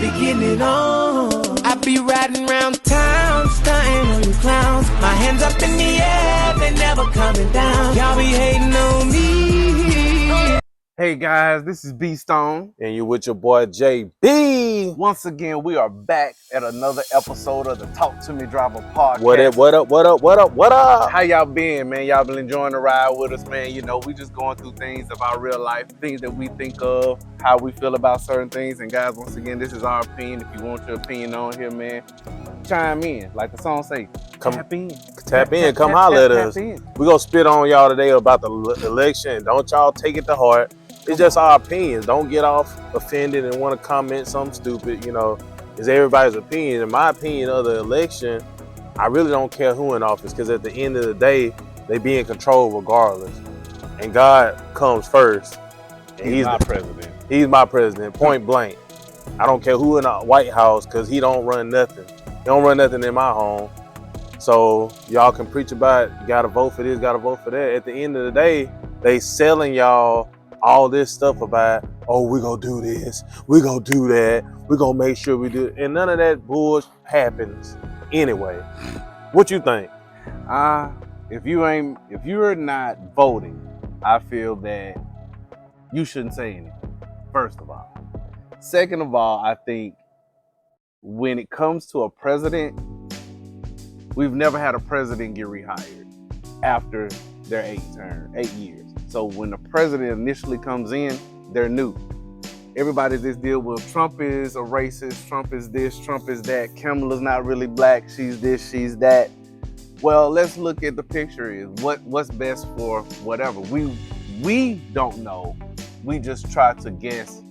be getting it on. I be riding around town, stunting on you clowns. My hands up in the air, they never coming down. Y'all be hating on me. Hey guys, this is B Stone. And you with your boy JB. Once again, we are back at another episode of the Talk to Me Driva podcast. What up? How y'all been, man? Y'all been enjoying the ride with us, man? You know, we just going through things about real life, things that we think of, how we feel about certain things. And guys, once again, this is our opinion. If you want your opinion on here, man, chime in. Like the song say, tap in. Come holler at us. In. We gonna spit on y'all today about the election. Don't y'all take it to heart. It's just our opinions. Don't get off offended and want to comment something stupid. You know, it's everybody's opinion. In my opinion of the election, I really don't care who in office, because at the end of the day, they be in control regardless. And God comes first. And He's my president. He's my president, point blank. I don't care who in the White House, because he don't run nothing. He don't run nothing in my home. So y'all can preach about, you gotta vote for this, gotta vote for that. At the end of the day, they selling y'all all this stuff about, oh, we gonna do this, we gonna do that, we gonna make sure we do it. And none of that bullshit happens anyway. What you think? If you're not voting, I feel that you shouldn't say anything, first of all. Second of all, I think when it comes to a president, we've never had a president get rehired after their 8 years. So when the president initially comes in, they're new. Everybody's this deal with Trump is a racist, Trump is this, Trump is that, Kamala's not really black, she's this, she's that. Well, let's look at the picture is what's best for whatever. We don't know. We just try to guess.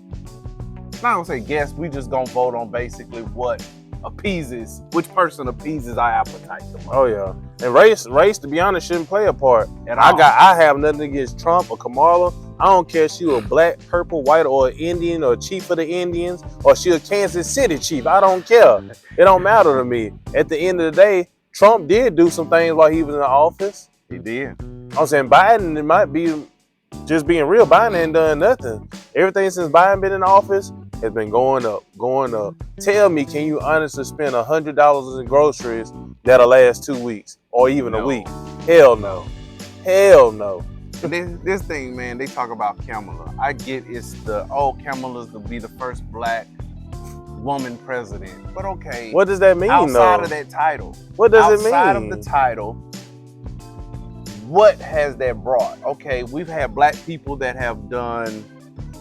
Not gonna say guess, we just gonna vote on basically which person appeases our appetite the most. Oh yeah. And race, to be honest, shouldn't play a part. I have nothing against Trump or Kamala. I don't care if she was black, purple, white, or Indian, or chief of the Indians, or she a Kansas City chief. I don't care. It don't matter to me. At the end of the day, Trump did do some things while he was in the office. He did. I'm saying Biden, it might be just being real, Biden ain't done nothing. Everything since Biden been in office has been going up. Tell me, can you honestly spend $100 in groceries that'll last 2 weeks or even a week? Hell no. Hell no. This thing, man, they talk about Kamala. I get it's Kamala's to be the first black woman president. But okay. What does that mean, outside of that title? What does it mean? Outside of the title, what has that brought? Okay, we've had black people that have done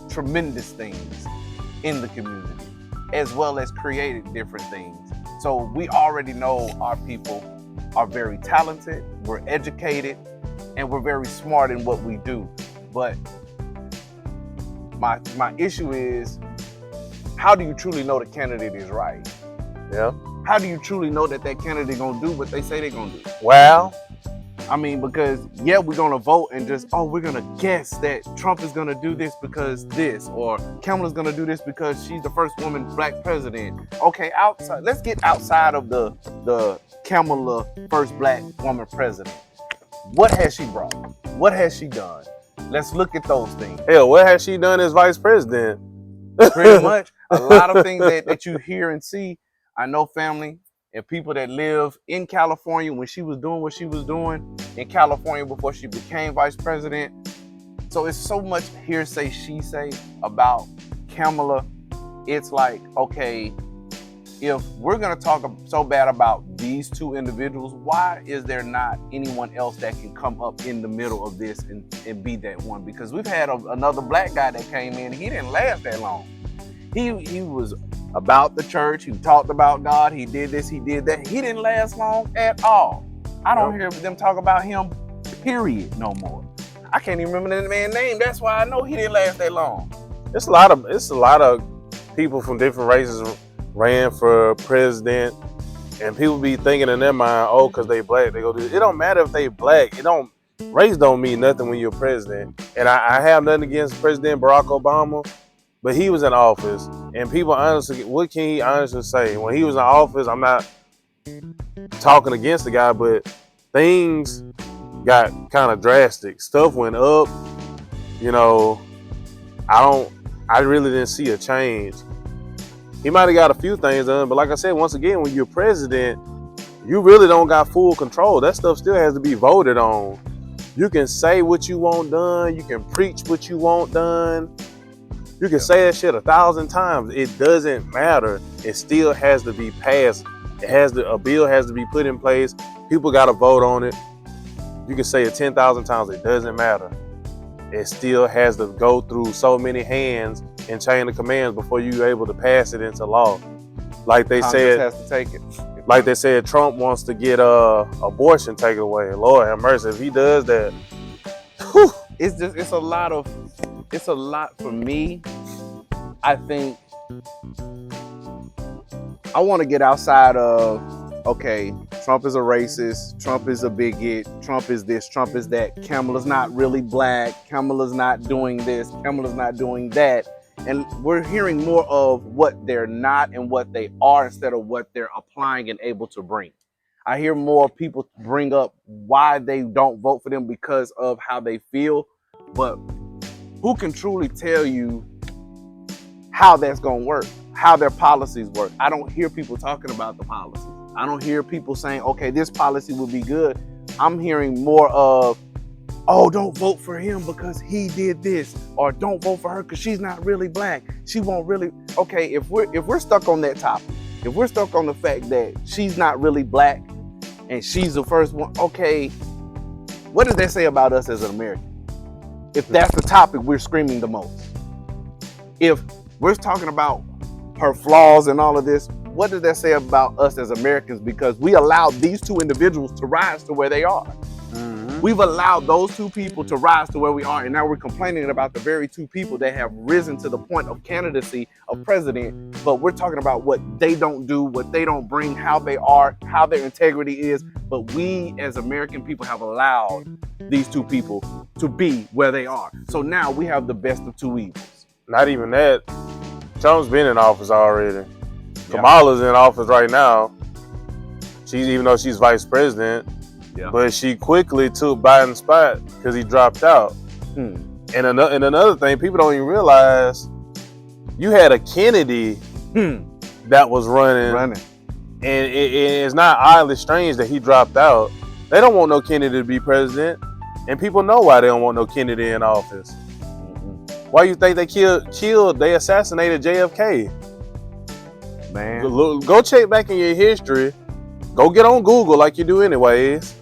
tremendous things in the community, as well as created different things. So we already know our people are very talented, we're educated, and we're very smart in what we do. But my issue is, how do you truly know the candidate is right? Yeah. How do you truly know that candidate gonna do what they say they're gonna do? Well, I mean, because we're gonna vote and just, we're gonna guess that Trump is gonna do this because this, or Kamala's gonna do this because she's the first woman black president. Okay, let's get outside of the Kamala first black woman president. What has she brought? What has she done? Let's look at those things. Hell, what has she done as vice president? Pretty much. A lot of things that you hear and see. I know family and people that live in California when she was doing what she was doing in California before she became vice president. So it's so much hearsay, she say about Kamala. It's like, okay, if we're gonna talk so bad about these two individuals, why is there not anyone else that can come up in the middle of this and be that one? Because we've had another black guy that came in, he didn't last that long. He was about the church, he talked about God, he did this, he did that. He didn't last long at all. I don't hear them talk about him, period, no more. I can't even remember the man's name. That's why I know he didn't last that long. It's a lot of people from different races ran for president, and people be thinking in their mind, because they black, they go do this. It don't matter if they black. Race don't mean nothing when you're president. And I have nothing against President Barack Obama, but he was in office, and people honestly, what can he honestly say? When he was in office, I'm not talking against the guy, but things got kind of drastic. Stuff went up, I really didn't see a change. He might have got a few things done, but like I said, once again, when you're president, you really don't got full control. That stuff still has to be voted on. You can say what you want done. You can preach what you want done. You can say that shit 1,000 times. It doesn't matter. It still has to be passed. A bill has to be put in place. People got to vote on it. You can say it 10,000 times. It doesn't matter. It still has to go through so many hands and chain of commands before you're able to pass it into law. Like they said, has to take it. Like they said, Trump wants to get abortion taken away. Lord have mercy, if he does that, whew. It's a lot for me. I think I want to get outside of, okay, Trump is a racist, Trump is a bigot, Trump is this, Trump is that, Kamala's not really black, Kamala's not doing this, Kamala's not doing that. And we're hearing more of what they're not and what they are instead of what they're applying and able to bring. I hear more people bring up why they don't vote for them because of how they feel, but who can truly tell you how that's going to work, how their policies work? I don't hear people talking about the policies. I don't hear people saying, okay, this policy would be good. I'm hearing more of, oh, don't vote for him because he did this, or don't vote for her because she's not really black. She won't really. Okay, if we're stuck on that topic, if we're stuck on the fact that she's not really black and she's the first one, okay, what does that say about us as an American? If that's the topic we're screaming the most. If we're talking about her flaws and all of this, what does that say about us as Americans? Because we allowed these two individuals to rise to where they are. Mm-hmm. We've allowed those two people to rise to where we are, and now we're complaining about the very two people that have risen to the point of candidacy of president, but we're talking about what they don't do, what they don't bring, how they are, how their integrity is, but we as American people have allowed these two people to be where they are. So now we have the best of two evils. Not even that. Trump's been in office already. Kamala's in office right now. Even though she's vice president, but she quickly took Biden's spot because he dropped out. And another thing, people don't even realize, you had a Kennedy that was running. And it's not oddly strange that he dropped out. They don't want no Kennedy to be president, and people know why they don't want no Kennedy in office. Why you think they assassinated JFK? Man, go check back in your history. Go get on Google like you do anyways.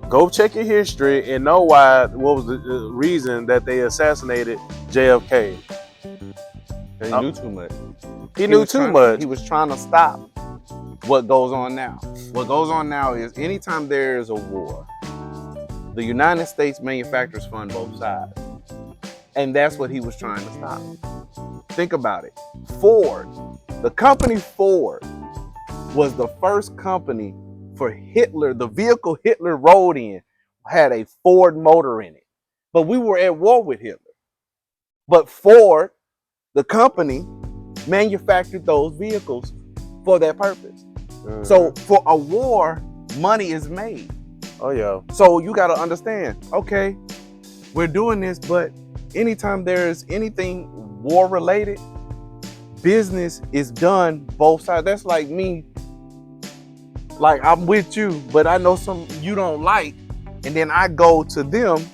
Go check your history and know what was the reason that they assassinated JFK. He knew too much. He knew too much. He was trying to stop what goes on now. What goes on now is anytime there is a war, the United States manufacturers fund both sides. And that's what he was trying to stop. Think about it. Ford, the company Ford, was the first company for Hitler. The vehicle Hitler rode in had a Ford motor in it. But we were at war with Hitler. But Ford, the company, manufactured those vehicles for that purpose. So for a war, money is made. Oh, yeah. So you got to understand, okay, we're doing this, but anytime there's anything war related, business is done both sides. That's like me. Like, I'm with you, but I know some you don't like, and then I go to them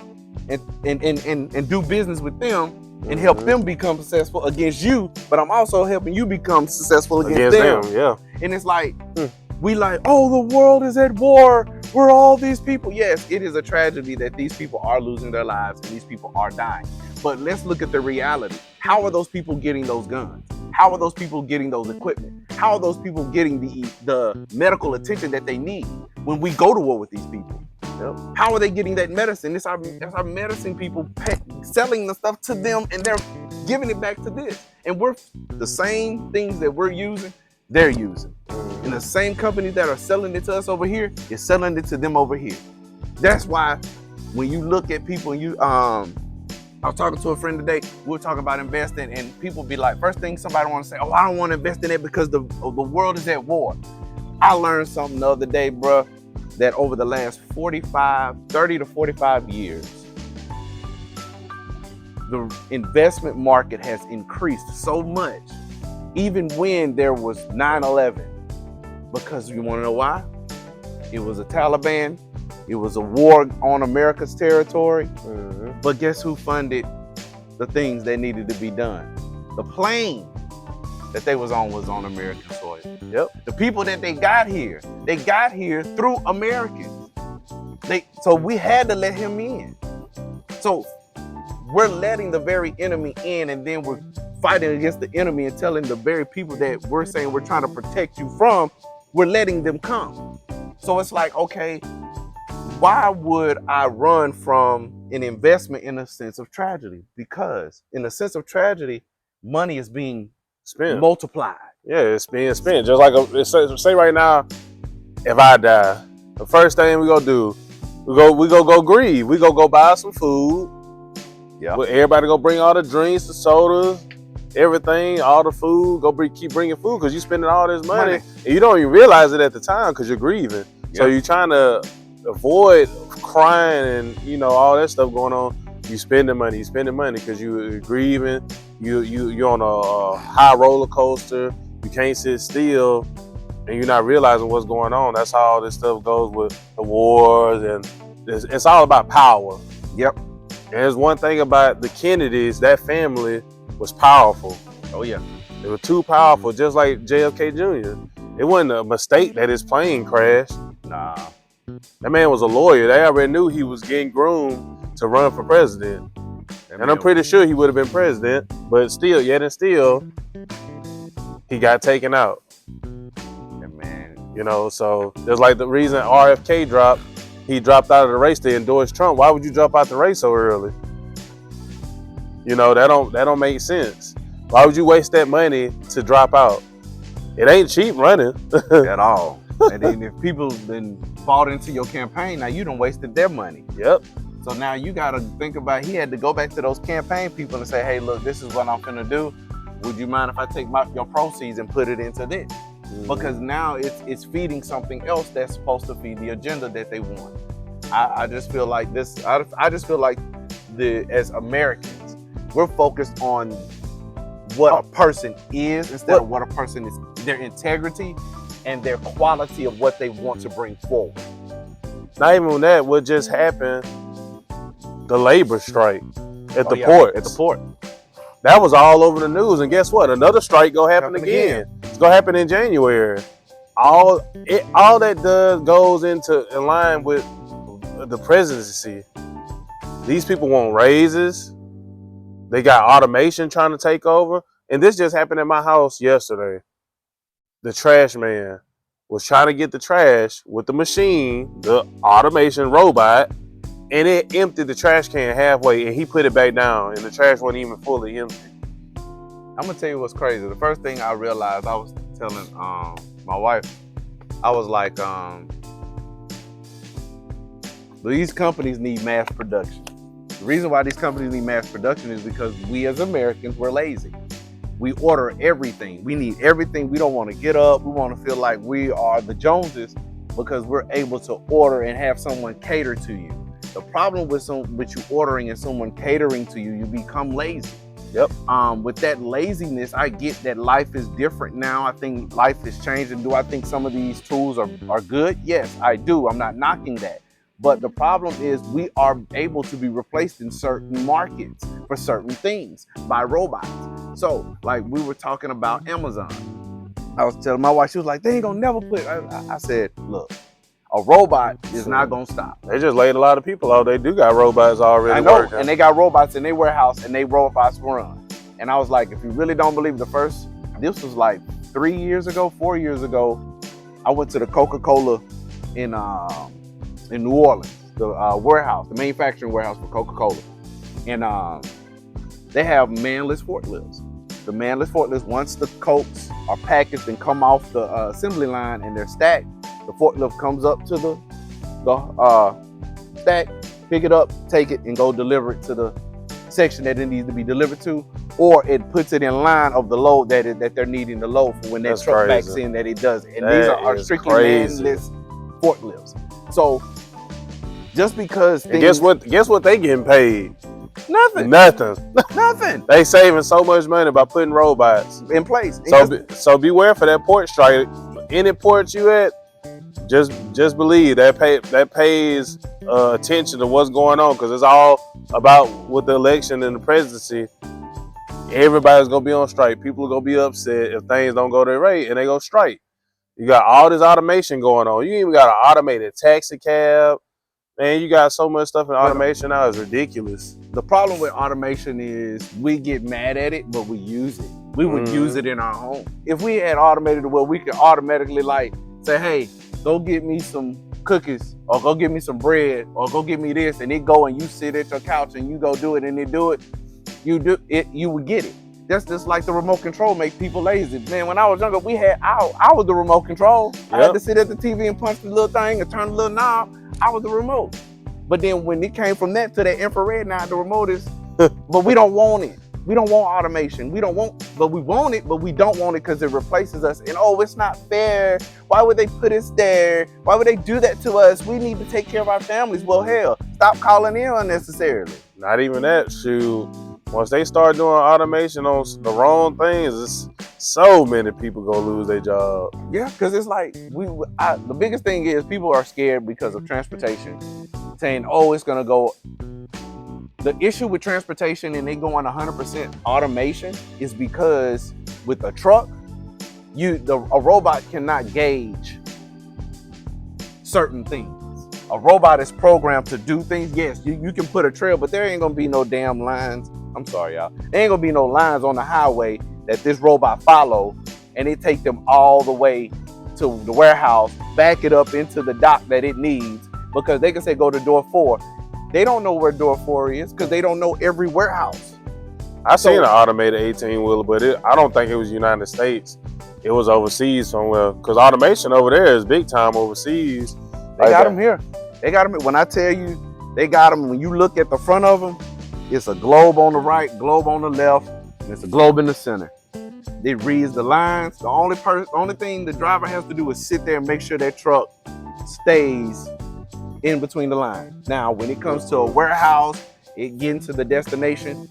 and do business with them and help them become successful against you, but I'm also helping you become successful against them. Yeah. And it's like, we like, oh, the world is at war. We're all these people. Yes, it is a tragedy that these people are losing their lives and these people are dying. But let's look at the reality. How are those people getting those guns? How are those people getting those equipment? How are those people getting the medical attention that they need when we go to war with these people? How are they getting that medicine? It's our medicine people selling the stuff to them, and they're giving it back to this. And we're the same things that we're using, they're using. And the same companies that are selling it to us over here is selling it to them over here. That's why when you look at people, I was talking to a friend today, we were talking about investing, and people be like, first thing somebody want to say, oh, I don't want to invest in it because the world is at war. I learned something the other day, bro, that over the last 30 to 45 years, the investment market has increased so much even when there was 9/11. Because you want to know why? It was a Taliban. It was a war on America's territory. Mm-hmm. But guess who funded the things that needed to be done? The plane that they was on American soil. Yep. The people that they got here through Americans. So we had to let him in. So we're letting the very enemy in, and then we're fighting against the enemy and telling the very people that we're saying we're trying to protect you from, we're letting them come. So it's like, okay, why would I run from an investment in a sense of tragedy? Because in a sense of tragedy, money is being Spent. multiplied. Yeah, it's being spent. Just like say right now, if I die, the first thing we gonna do, we go grieve. We go buy some food. Yeah. Everybody go bring all the drinks, the sodas, everything, all the food. Keep bringing food because you spending all this money and you don't even realize it at the time because you're grieving. Yeah. So you're trying to avoid crying and all that stuff going on. You spending money because you're grieving. You're on a high roller coaster. You can't sit still, and you're not realizing what's going on. That's how all this stuff goes with the wars, and it's all about power. Yep. And there's one thing about the Kennedys, that family was powerful. Oh yeah. They were too powerful, just like JFK Jr. It wasn't a mistake that his plane crashed. Nah. That man was a lawyer. They already knew he was getting groomed to run for president. And I'm pretty sure he would have been president, but still, he got taken out. Yeah, man. So there's like the reason RFK dropped. He dropped out of the race to endorse Trump. Why would you drop out the race so early? That don't make sense. Why would you waste that money to drop out? It ain't cheap running at all. And then if people been bought into your campaign, now you done wasted their money. Yep. So now you got to think about, he had to go back to those campaign people and say, hey, look, this is what I'm finna do. Would you mind if I take your proceeds and put it into this? Mm-hmm. Because now it's feeding something else that's supposed to feed the agenda that they want. I just feel like this. I just feel like as Americans, we're focused on what a person is instead of what a person is, their integrity and their quality of what they want to bring forward. Not even that, what just happened, the labor strike at the port. At the port. That was all over the news. And guess what? Another strike gonna happen again. It's gonna happen in January. All that goes in line with the presidency. These people want raises. They got automation trying to take over. And this just happened at my house yesterday. The trash man was trying to get the trash with the machine, the automation robot, and it emptied the trash can halfway, and he put it back down, and the trash wasn't even fully empty. I'm gonna tell you what's crazy. The first thing I realized, I was telling my wife, I was like, these companies need mass production. The reason why these companies need mass production is because we as Americans, we're lazy. We order everything. We need everything. We don't want to get up. We want to feel like we are the Joneses because we're able to order and have someone cater to you. The problem with you ordering and someone catering to you, you become lazy. Yep. With that laziness, I get that life is different now. I think life is changing. Do I think some of these tools are good? Yes, I do. I'm not knocking that. But the problem is we are able to be replaced in certain markets for certain things by robots. So, like we were talking about Amazon. I was telling my wife, she was like, they ain't gonna never put, I said, look, a robot is not gonna stop. They just laid a lot of people out. They do got robots already. I know, working. And they got robots in their warehouse and they robots run. And I was like, if you really don't believe this was like 4 years ago, I went to the Coca-Cola in New Orleans, the warehouse, the manufacturing warehouse for Coca-Cola. And they have manless forklifts. The manless forklifts, once the Cokes are packaged and come off the assembly line and they're stacked, the forklift comes up to the stack, pick it up, take it, and go deliver it to the section that it needs to be delivered to, or it puts it in line of the load that they're needing to load for when that truck backs in that it does. And these are strictly manless forklifts. So just because guess what they getting paid? Nothing. Nothing. They saving so much money by putting robots in place. So beware for that port strike. Any port you at, just believe that pays attention to what's going on, because it's all about with the election and the presidency. Everybody's gonna be on strike. People are gonna be upset if things don't go their way, and they go strike. You got all this automation going on. You even got an automated taxi cab. Man, you got so much stuff in automation now, it's ridiculous. The problem with automation is we get mad at it, but we use it. We would use it in our home. If we had automated it where we could automatically like say, hey, go get me some cookies, or go get me some bread, or go get me this, and it go and you sit at your couch and you go do it and it do it, you would get it. That's just like the remote control make people lazy. Man, when I was younger, I was the remote control. Yep. I had to sit at the TV and punch the little thing and turn the little knob. I was the remote. But then when it came from that to that infrared, now the remote is, but we don't want it. We don't want automation. We want it, but we don't want it because it replaces us. And oh, it's not fair. Why would they put us there? Why would they do that to us? We need to take care of our families. Well, hell, stop calling in unnecessarily. Not even that, shoot. Once they start doing automation on the wrong things, so many people gonna lose their job. Yeah, because it's like the biggest thing is people are scared because of transportation, saying, "Oh, it's gonna go." The issue with transportation and they going 100% automation is because with a truck, a robot cannot gauge certain things. A robot is programmed to do things. Yes, you can put a trail, but there ain't gonna be no damn lines. I'm sorry, y'all. There ain't gonna be no lines on the highway that this robot follow, and it take them all the way to the warehouse, back it up into the dock that it needs, because they can say go to door 4. They don't know where door 4 is because they don't know every warehouse. I seen an automated 18-wheeler, but I don't think it was United States. It was overseas somewhere, because automation over there is big time overseas. They got them here. They got them. When I tell you, they got them. When you look at the front of them, it's a globe on the right, globe on the left, and it's a globe in the center. It reads the lines. The only thing the driver has to do is sit there and make sure that truck stays in between the lines. Now, when it comes to a warehouse, it gets to the destination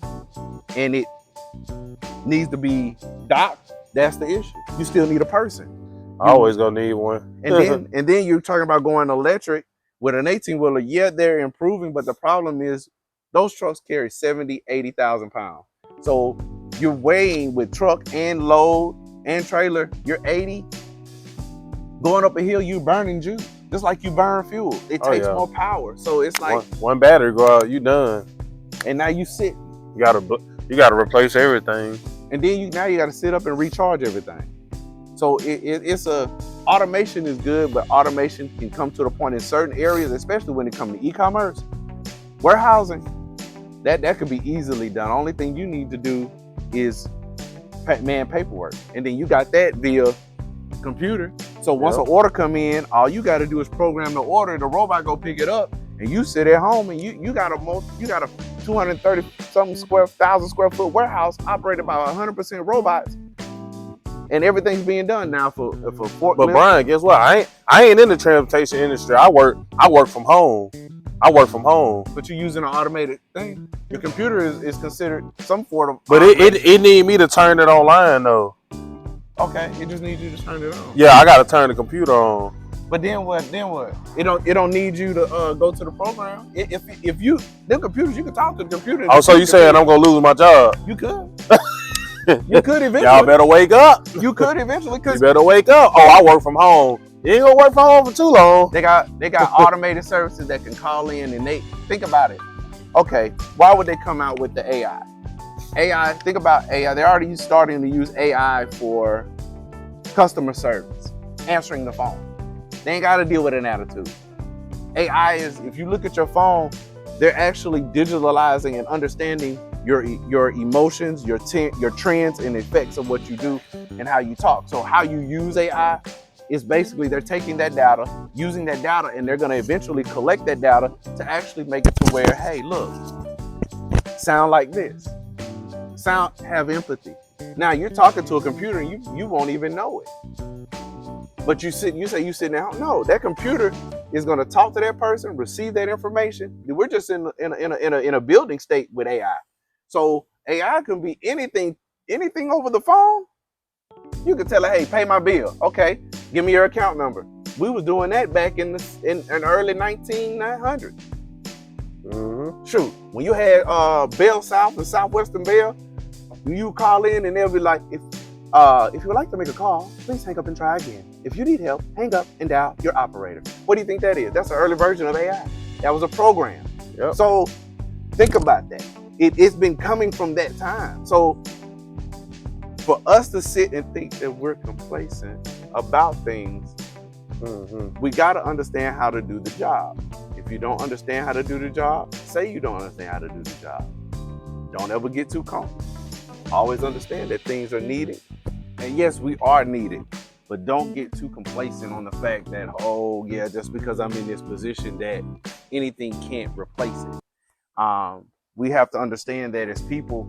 and it needs to be docked. That's the issue. You still need a person. Always gonna need one. and then you're talking about going electric with an 18-wheeler. Yeah, they're improving, but the problem is those trucks carry 70, 80,000 pounds. So you're weighing with truck and load and trailer, you're 80. Going up a hill, you burning juice. Just like you burn fuel. It takes more power. So it's like one battery go out, you done. And now you sit. You gotta replace everything. And then now you gotta sit up and recharge everything. So it's automation is good, but automation can come to the point in certain areas, especially when it comes to e-commerce, warehousing. That could be easily done. Only thing you need to do is man paperwork, and then you got that via computer. So once an order come in, all you got to do is program the order. The robot go pick it up, and you sit at home, and you got a 230-something thousand square foot warehouse operated by 100% robots, and everything's being done now for forklift. But Brian, guess what? I ain't in the transportation industry. I work from home. But you're using an automated thing. Your computer is considered some form of. But it need me to turn it online though. Okay, it just needs you to turn it on. Yeah, I gotta turn the computer on. But then what? It don't need you to go to the program. If you them computers, you can talk to the computer. Oh, so you saying I'm gonna lose my job? You could. You could eventually. Y'all better wake up. You could eventually. You better wake up. Oh, I work from home. You ain't gonna work from home for too long. They got automated services that can call in, and they think about it. Okay, why would they come out with the AI? Think about AI. They're already starting to use AI for customer service, answering the phone. They ain't got to deal with an attitude. AI is, if you look at your phone, they're actually digitalizing and understanding your emotions, your trends and effects of what you do and how you talk. So how you use AI is basically they're taking that data, using that data, and they're going to eventually collect that data to actually make it to where, hey, look, sound like this. Have empathy. Now you're talking to a computer and you won't even know it. But you say you sitting there, no, that computer is going to talk to that person, receive that information. We're just in a building state with AI. So AI can be anything over the phone. You can tell her, hey, pay my bill. Okay, give me your account number. We was doing that back in early 1900s. Mm-hmm. Shoot, when you had Bell South and Southwestern Bell, you call in and they'll be like, if you would like to make a call, please hang up and try again. If you need help, hang up and dial your operator. What do you think that is? That's an early version of AI. That was a program. Yep. So think about that. It's been coming from that time. So for us to sit and think that we're complacent about things, we got to understand how to do the job. If you don't understand how to do the job, say you don't understand how to do the job. Don't ever get too comfortable. Always understand that things are needed. And yes, we are needed, but don't get too complacent on the fact that, oh yeah, just because I'm in this position that anything can't replace it. We have to understand that as people,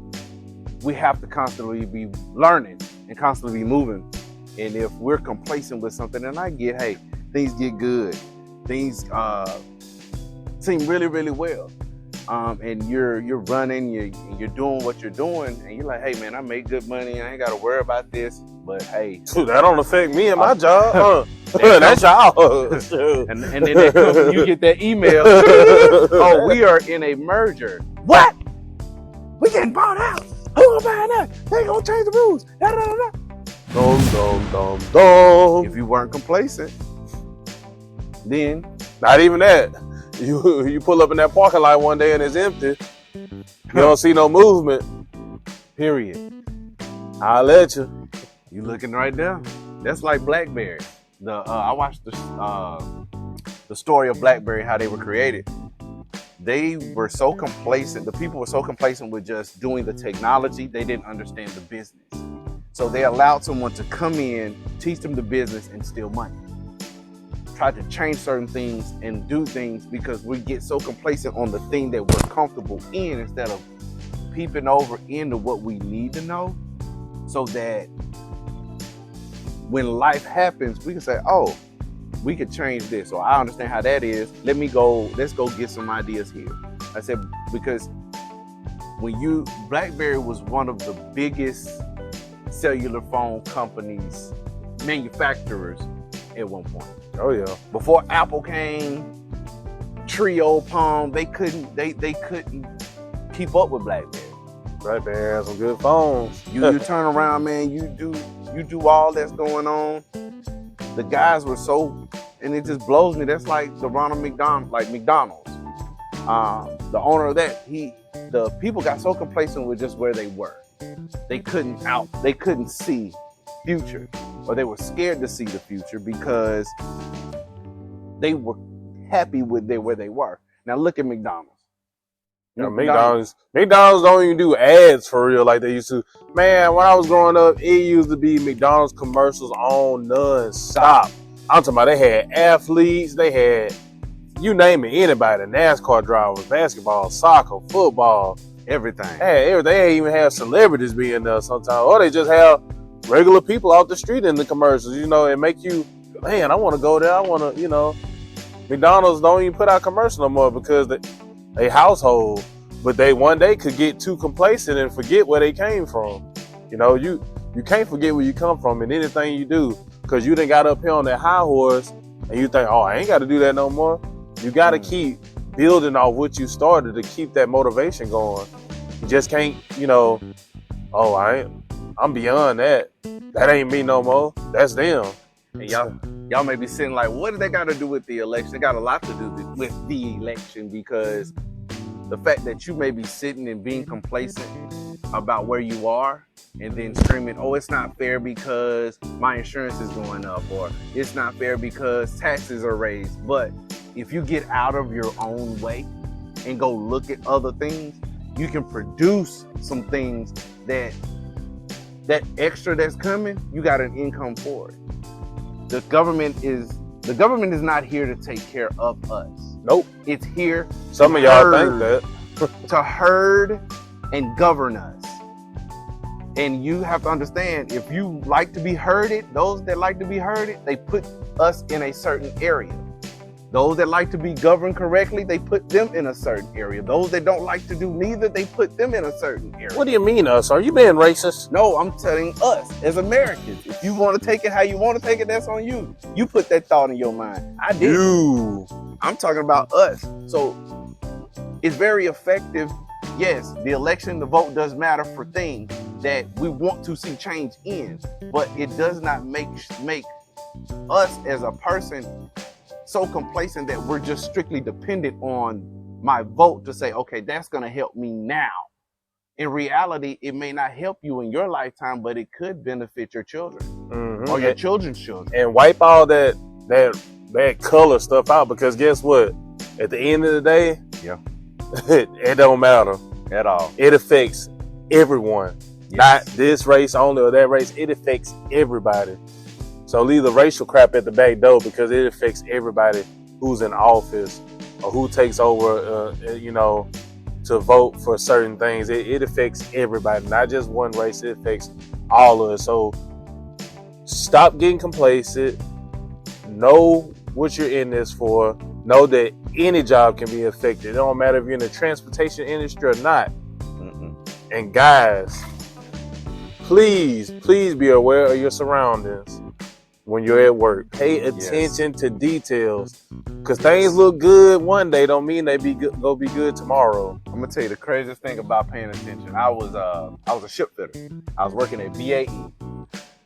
we have to constantly be learning and constantly be moving. And if we're complacent with something, and I get, hey, things get good. Things seem really, really well. And you're running, you're doing what you're doing, and you're like, hey man, I make good money, I ain't gotta worry about this. But hey, that don't affect me and my job. That's y'all. and then that comes when you get that email. Oh, we are in a merger. What? We getting bought out. Who gonna buy that? They gonna change the rules. Da, da, da, da. Dum. If you weren't complacent, then Not even that. You pull up in that parking lot one day and it's empty. You don't see no movement. period. I'll let you. You looking right there. That's like BlackBerry. I watched the story of BlackBerry, how they were created. They were so complacent. The people were so complacent with just doing the technology, they didn't understand the business. So they allowed someone to come in, teach them the business, and steal money. Try to change certain things and do things because we get so complacent on the thing that we're comfortable in instead of peeping over into what we need to know, so that when life happens, we can say, oh, we could change this, or I understand how that is. Let's go get some ideas here. I said, because BlackBerry was one of the biggest cellular phone companies, manufacturers at one point. Oh yeah. Before Apple came, Trio, Palm, they couldn't keep up with BlackBerry. BlackBerry has some good phones. You turn around, man, you do all that's going on. The guys were so, and it just blows me. That's like the Ronald McDonald, like McDonald's. The owner of that, the people got so complacent with just where they were. They couldn't see future, or they were scared to see the future because they were happy with where they were. Now look at McDonald's. Yeah, McDonald's don't even do ads for real like they used to. Man, when I was growing up, it used to be McDonald's commercials on non-stop. I'm talking about they had athletes, they had, you name it, anybody, NASCAR drivers, basketball, soccer, football. Everything. Hey, they even have celebrities being there sometimes. Or they just have regular people out the street in the commercials, and make you, man, I want to go there. I want to, McDonald's don't even put out commercials no more because they household, but they one day could get too complacent and forget where they came from. You can't forget where you come from in anything you do, because you done got up here on that high horse and you think, oh, I ain't got to do that no more. You got to keep building off what you started to keep that motivation going. You just can't, oh, I'm beyond that. That ain't me no more. That's them. And y'all may be sitting like, what do they got to do with the election? They got a lot to do with the election, because the fact that you may be sitting and being complacent about where you are and then screaming, oh, it's not fair because my insurance is going up, or it's not fair because taxes are raised. But if you get out of your own way and go look at other things, you can produce some things that extra that's coming, you got an income for it. The government is not here to take care of us. Nope. It's here. Some of y'all think that. To herd and govern us. And you have to understand, if you like to be herded, those that like to be herded, they put us in a certain area. Those that like to be governed correctly, they put them in a certain area. Those that don't like to do neither, they put them in a certain area. What do you mean us? Are you being racist? No, I'm telling us as Americans. If you want to take it how you want to take it, that's on you. You put that thought in your mind. I did. I'm talking about us. So it's very effective. Yes, the election, the vote does matter for things that we want to see change in, but it does not make us as a person so complacent that we're just strictly dependent on my vote to say, okay, that's going to help me now. In reality, it may not help you in your lifetime, but it could benefit your children or your children's children. And wipe all that color stuff out, because guess what? At the end of the day, it don't matter at all. It affects everyone, not this race only or that race. It affects everybody. So leave the racial crap at the back door, because it affects everybody who's in office or who takes over, to vote for certain things. It affects everybody, not just one race. It affects all of us. So stop getting complacent. Know what you're in this for. Know that any job can be affected. It don't matter if you're in the transportation industry or not. And guys, please be aware of your surroundings when you're at work. Pay attention to details, because things look good one day don't mean they go be good tomorrow. I'm gonna tell you the craziest thing about paying attention. I was a ship fitter. I was working at BAE.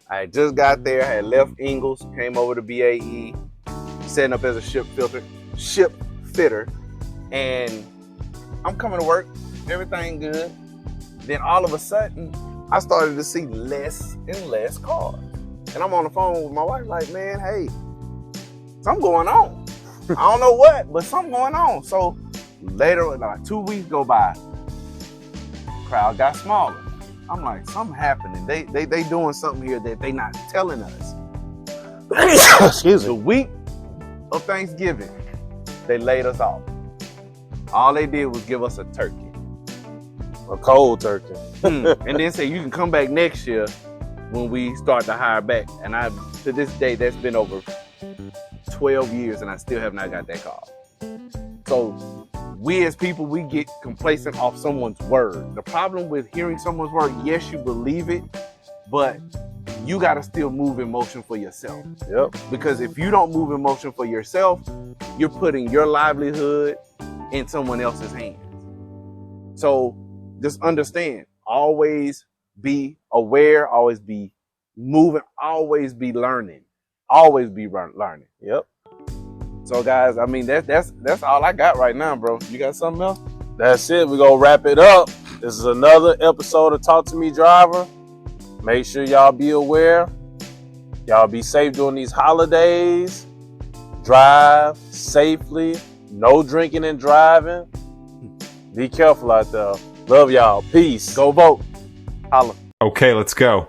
I had just got there, had left Ingalls, came over to BAE, setting up as a ship fitter, and I'm coming to work, everything good. Then all of a sudden, I started to see less and less cars. And I'm on the phone with my wife like, man, hey, something going on. I don't know what, but something going on. So later, like 2 weeks go by, crowd got smaller. I'm like, something happening. They doing something here that they not telling us. Excuse me. The week of Thanksgiving, they laid us off. All they did was give us a turkey. A cold turkey. And then say, you can come back next year when we start to hire back. And to this day, that's been over 12 years and I still have not got that call. So we as people, we get complacent off someone's word. The problem with hearing someone's word, yes, you believe it, but you got to still move in motion for yourself. Yep. Because if you don't move in motion for yourself, you're putting your livelihood in someone else's hands. So just understand, always be aware, always be moving, always be learning, always be learning. Yep. So guys, I mean, that's all I got right now, bro. You got something else? That's it. We're going to wrap it up. This is another episode of Talk to Me Driver. Make sure y'all be aware. Y'all be safe during these holidays. Drive safely. No drinking and driving. Be careful out there. Love y'all. Peace. Go vote. Holla. Okay, let's go.